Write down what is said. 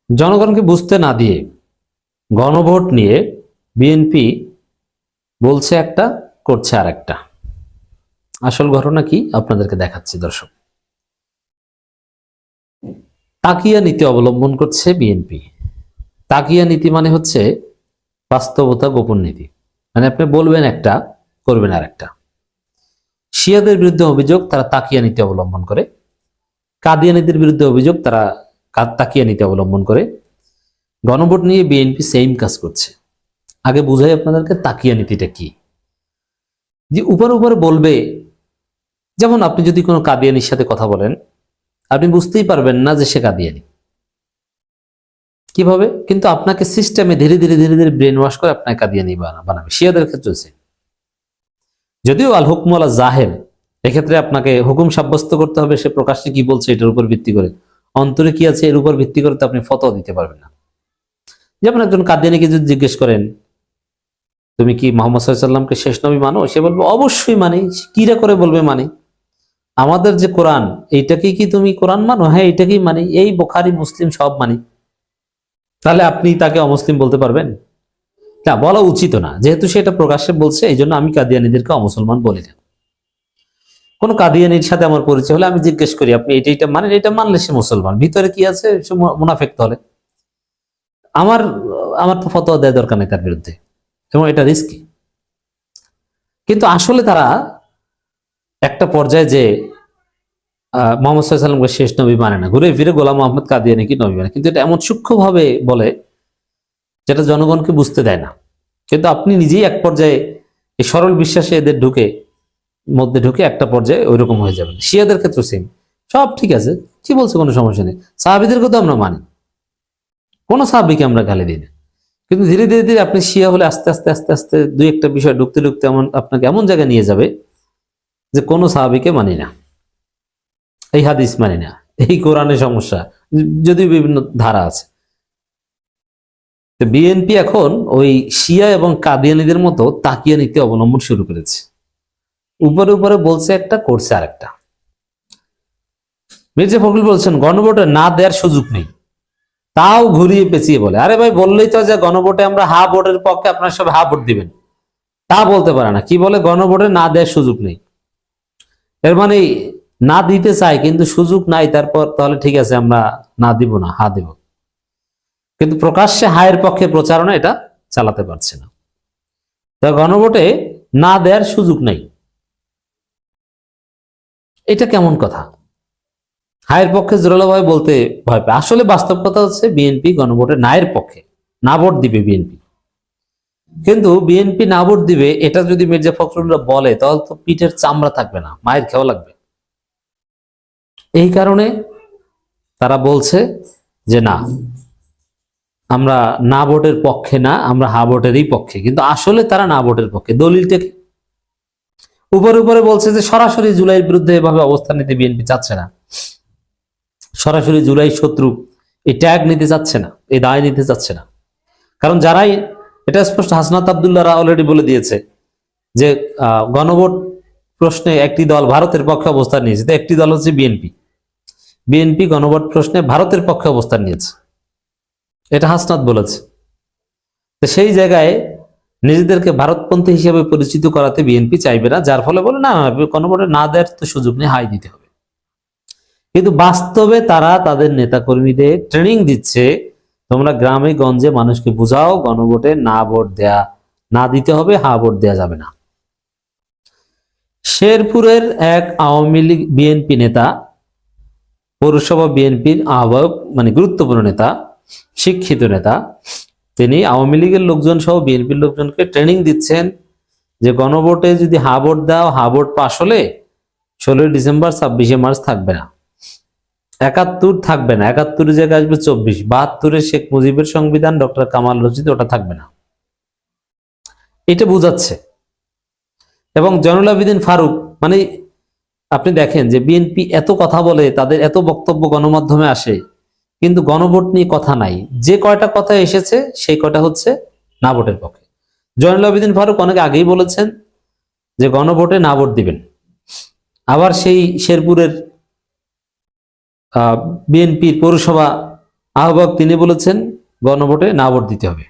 জনগণকে বুঝতে না দিয়ে গণভোট নিয়ে বিএনপি বলছে একটা, করছে আর একটা। আসল ঘটনা কি আপনাদেরকে দেখাচ্ছি দর্শক। তাকিয়া নীতি অবলম্বন করছে বিএনপি। তাকিয়া নীতি মানে হচ্ছে বাস্তবতা গোপন নীতি, মানে আপনি বলবেন একটা, করবেন আর একটা। শিয়াদের বিরুদ্ধে অভিযোগ তারা তাকিয়া নীতি অবলম্বন করে, কাদিয়ানীদের বিরুদ্ধে অভিযোগ তারা তাকিয়া নীতি অবলম্বন করে। গণভোট নিয়ে বিএনপি সেম কাজ করছে। আগে বুঝাই আপনাদেরকে তাকিয়া নীতিটা কি। যে উপরে উপরে বলবে, যেমন আপনি যদি কোনো কাদিয়ানির সাথে কথা বলেন, আপনি বুঝতেই পারবেন না যে সে কাদিয়ানি। কিভাবে? কিন্তু আপনাকে সিস্টেমে ধীরে ধীরে ধীরে ধীরে ব্রেন ওয়াশ করে আপনাকে কাদিয়ানি বানাবে। শিয়াদের ক্ষেত্রে হচ্ছে, যদিও আল হুকম আলা জাহের, এক্ষেত্রে আপনাকে হুকুম সাব্যস্ত করতে হবে সে প্রকাশ্যে কি বলছে এটার উপর ভিত্তি করে, অন্তরে কি আছে এর উপর ভিত্তি করে তো আপনি ফতোয়া দিতে পারবেন না। যেমন একজন কাদিয়ানিকে যদি জিজ্ঞেস করেন তুমি কি মুহাম্মদ সাল্লাল্লাহু আলাইহি ওয়াসাল্লামকে শেষ নবী মানো, সে বলবে অবশ্যই মানি। কিরা করে বলবে মানি? আমাদের যে কোরআন, এইটাকেই কি তুমি কোরআন মানো? হ্যাঁ এইটাকেই মানি, এই বুখারী মুসলিম সব মানি। তাহলে আপনি তাকে অমুসলিম বলতে পারবেন? না, বলা উচিত না। যেহেতু সেটা প্রকাশ্যে বলছে, এই জন্য আমি কাদিয়ানীদেরকে অমুসলমান বলি না। কোন কাদিয়ানির সাথে আমার পরিচয় হলে আমি জিজ্ঞেস করি আপনি এটা মানেন? এটা মানলে সে মুসলমান, ভিতরে কি আছে সে মুনাফিক। তাহলে আমার আমার তো ফতোয়া দেওয়ার দরকার নেই তার বিরুদ্ধে, এবং এটা রিস্কি। কিন্তু আসলে তারা একটা পর্যায়ে যে মুহাম্মদ সাল্লাল্লাহু আলাইহি ওয়াসাল্লামকে শেষ নবী মানে না, ঘুরে ফিরে গোলাম মোহাম্মদ কাদিয়ানীকে নবী মানে, কিন্তু এটা এমন সূক্ষ্মভাবে বলে যেটা জনগণকে বুঝতে দেয় না। কিন্তু আপনি নিজেই এক পর্যায়ে এই সরল বিশ্বাসে এদের মধ্যে ঢুকে একটা পর্যায়ে ওই রকম হয়ে যাবেন। শিয়াদের ক্ষেত্রে সেম, সব ঠিক আছে, কি বলছে কোনো সমস্যা নেই। সাহাবীদেরকে তো আমরা মানি, কোনো সাহাবীকে আমরা গালি দিই না। কিন্তু ধীরে ধীরে ধীরে আপনি শিয়া হলে আস্তে আস্তে আস্তে আস্তে দুই একটা বিষয় ঢুকতে ঢুকতে আপনাকে এমন জায়গায় নিয়ে যাবে যে কোনো সাহাবীকে মানি না, এই হাদিস মানি না, এই কোরআনের সমস্যা, যদিও বিভিন্ন ধারা আছে। বিএনপি এখন ওই শিয়া এবং কাদিয়ানীদের মতো তাকিয়া নীতি অবলম্বন শুরু করেছে। উপরে উপরে বলছে একটা, করছে আরেকটা। মির্জা ফখরুল বলছেন গণভোটে না দেওয়ার সুযোগ নেই, তাও ঘুরিয়ে পেঁচিয়ে বলে। আরে ভাই, বললেই তো যে গণভোটে আমরা হা ভোটের পক্ষে, আপনারা সব হা ভোট দিবেন, তা বলতে পারে না। কি বলে? গণভোটে না দেওয়ার সুযোগ নেই। এর মানে না দিতে চাই কিন্তু সুযোগ নাই, তারপর তাহলে ঠিক আছে আমরা না দিব না, হা দিব। কিন্তু প্রকাশ্যে হায়ের পক্ষে প্রচারণা এটা চালাতে পারছে না। তা গণভোটে না দেওয়ার সুযোগ নেই, এটা কেমন কথা? হায়ের পক্ষে জোরালোভাবে বলতে ভয় পায়। আসলে বাস্তব কথা হচ্ছে বিএনপি গণভোটে নায়ের পক্ষে, না ভোট দিবে বিএনপি। কিন্তু বিএনপি না ভোট দিবে এটা যদি মির্জা ফখরুলরা বলে, তাহলে তো পিঠের চামড়া থাকবে না, মায়ের খেয়াও লাগবে। এই কারণে তারা বলছে যে না, আমরা না ভোটের পক্ষে না, আমরা হা ভোটেরই পক্ষে। কিন্তু আসলে তারা না ভোটের পক্ষে। দলিলটা কি? উপরে উপরে বলছে যে সরাসরি জুলাইয়ের বিরুদ্ধে এভাবে অবস্থান নিতে বিএনপি চাচ্ছে না, সরাসরি জুলাই শত্রু এই ট্যাগ নিতে চাচ্ছে না, এই দায় নিতে চাচ্ছে না। কারণ যারাই, এটা স্পষ্ট হাসনাত আব্দুল্লাহরা অলরেডি বলে দিয়েছে যে গণভোট প্রশ্নে একটি দল ভারতের পক্ষে অবস্থান নিয়েছে, তো একটি দল হচ্ছে বিএনপি। বিএনপি গণভোট প্রশ্নে ভারতের পক্ষে অবস্থান নিয়েছে, এটা হাসনাত বলেছে। তো সেই জায়গায় নিজেদেরকে ভারতপন্থী হিসেবে পরিচিত করাতে বিএনপি চাইবে না, যার ফলে বলে না, গণভোটে না দেওয়ার তো সুযোগ নেই, হাই দিতে হবে। কিন্তু বাস্তবে তারা তাদের নেতাকর্মীদের ট্রেনিং দিচ্ছে, তোমরা গ্রামে গঞ্জে মানুষকে বুঝাও গণভোটে না ভোট দেয়া, না দিতে হবে, হা ভোট দেয়া যাবে না। শেরপুরের এক আওয়ামী লীগ বিএনপি নেতা, পৌরসভা বিএনপির আহ্বায়ক, মানে গুরুত্বপূর্ণ নেতা, শিক্ষিত নেতা, তিনি আওয়ামী লীগের লোকজন সহ বিএনপির লোকজনকে ট্রেনিং দিচ্ছেন যে গণভোটে যদি হা ভোট দাও, হা ভোট পাশ হলে 16 ডিসেম্বর 26শে মার্চ থাকবে না, 71 থাকবে না, 71 জায়গায় আসবে 24, 72 শেখ মুজিবের সংবিধান ডক্টর কামাল রচিত, ওটা থাকবে না। এটা বুঝাচ্ছে। এবং জয়নুল আবেদিন ফারুক, মানে আপনি দেখেন যে বিএনপি এত কথা বলে, তাদের এত বক্তব্য গণমাধ্যমে আসে, কিন্তু গণভোট নিয়ে কথা নাই। যে কয়টা কথা এসেছে সেই কয়টা হচ্ছে না ভোটের পক্ষে। জয়নুল আবেদিন ফারুক অনেক আগেই বলেছেন যে গণভোটে না ভোট দিবেন। আবার সেই শেরপুরের বিএনপির পৌরসভা আহ্বায়ক তিনি বলেছেন গণভোটে না ভোট দিতে হবে।